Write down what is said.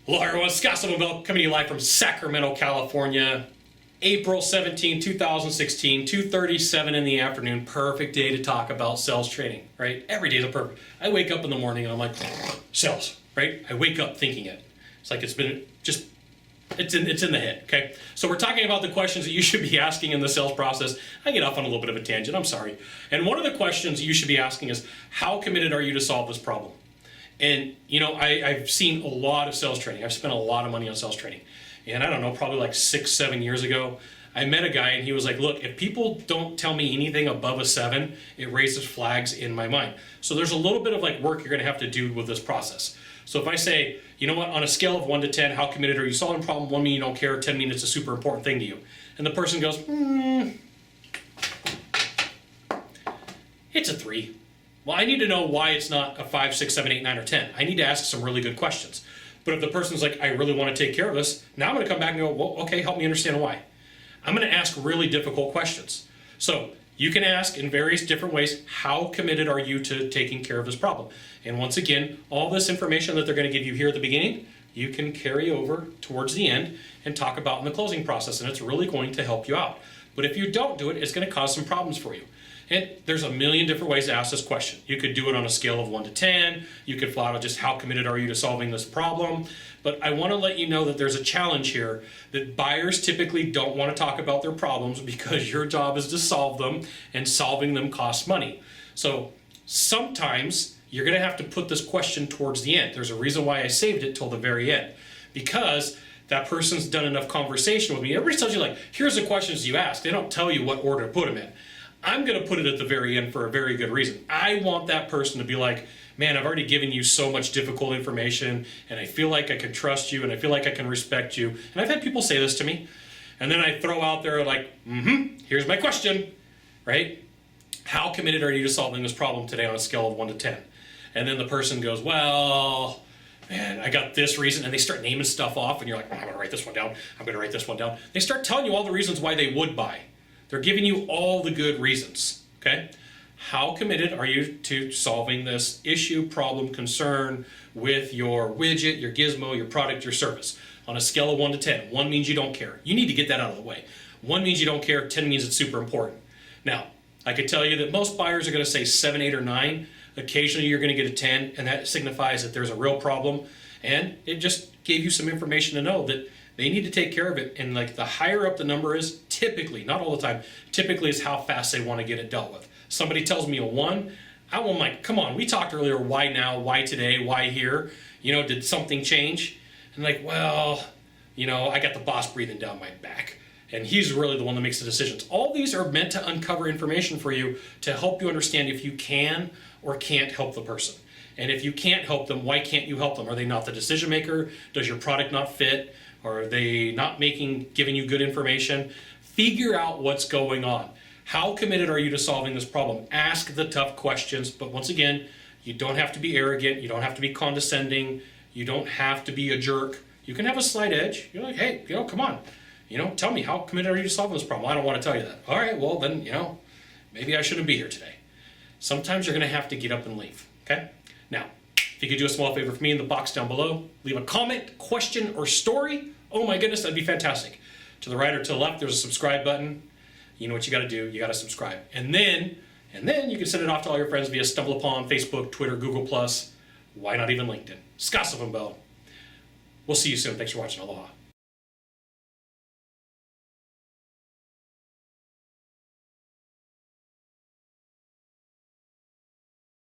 Hello everyone, Sylvan Bell coming to you live from Sacramento, California. April 17, 2016, 2:37 in the afternoon. Perfect day to talk about sales training, right? Every day is a perfect. I wake up in the morning and I'm like, sales, right? I wake up thinking it. It's like it's in the head, okay? So we're talking about the questions that you should be asking in the sales process. I get off on a little bit of a tangent, I'm sorry. And one of the questions you should be asking is, how committed are you to solve this problem? And, you know, I've seen a lot of sales training. I've spent a lot of money on sales training. And I don't know, probably like 6-7 years ago, I met a guy and he was like, look, if people don't tell me anything above a 7, it raises flags in my mind. So there's a little bit of like work you're gonna have to do with this process. So if I say, you know what, on a scale of 1 to 10, how committed are you solving a problem? 1 means you don't care, 10 means it's a super important thing to you. And the person goes, it's a 3. Well, I need to know why it's not a 5, 6, 7, 8, 9, or 10. I need to ask some really good questions. But if the person's like, I really want to take care of this, now I'm going to come back and go, well, okay, help me understand why. I'm going to ask really difficult questions. So you can ask in various different ways, how committed are you to taking care of this problem? And once again, all this information that they're going to give you here at the beginning, you can carry over towards the end and talk about in the closing process, and it's really going to help you out. But if you don't do it, it's going to cause some problems for you. And there's a million different ways to ask this question. You could do it on a scale of 1 to 10. You could flat out just how committed are you to solving this problem. But I want to let you know that there's a challenge here that buyers typically don't want to talk about their problems because your job is to solve them, and solving them costs money. So sometimes you're going to have to put this question towards the end. There's a reason why I saved it till the very end, because that person's done enough conversation with me. Everybody tells you, like, here's the questions you ask. They don't tell you what order to put them in. I'm going to put it at the very end for a very good reason. I want that person to be like, man, I've already given you so much difficult information, and I feel like I can trust you, and I feel like I can respect you. And I've had people say this to me. And then I throw out there like, here's my question, right? How committed are you to solving this problem today on a scale of 1 to 10? And then the person goes, well, man, I got this reason. And they start naming stuff off, and you're like, I'm going to write this one down. I'm going to write this one down. They start telling you all the reasons why they would buy. They're giving you all the good reasons, okay? How committed are you to solving this issue, problem, concern with your widget, your gizmo, your product, your service? On a scale of 1 to 10, 1 means you don't care. You need to get that out of the way. 1 means you don't care, 10 means it's super important. Now, I could tell you that most buyers are going to say 7, 8, or 9. Occasionally you're going to get a 10, and that signifies that there's a real problem. And it just gave you some information to know that they need to take care of it. And like the higher up the number is, typically, not all the time, typically is how fast they want to get it dealt with. Somebody tells me a 1, I'm like, come on, we talked earlier, why now, why today, why here? You know, did something change? And like, well, you know, I got the boss breathing down my back, and he's really the one that makes the decisions. All these are meant to uncover information for you to help you understand if you can or can't help the person. And if you can't help them, why can't you help them? Are they not the decision maker? Does your product not fit? Or are they not giving you good information? Figure out what's going on. How committed are you to solving this problem? Ask the tough questions, but once again, you don't have to be arrogant, you don't have to be condescending, you don't have to be a jerk. You can have a slight edge. You're like, hey, you know, come on. You know, tell me, how committed are you to solving this problem? I don't want to tell you that. All right, well then, you know, maybe I shouldn't be here today. Sometimes you're gonna have to get up and leave, okay? Now, if you could do a small favor for me in the box down below, leave a comment, question, or story. Oh my goodness, that'd be fantastic. To the right or to the left, there's a subscribe button. You know what you gotta do, you gotta subscribe. And then you can send it off to all your friends via StumbleUpon, Facebook, Twitter, Google+, why not even LinkedIn. Sylvan Bell. We'll see you soon. Thanks for watching. Aloha.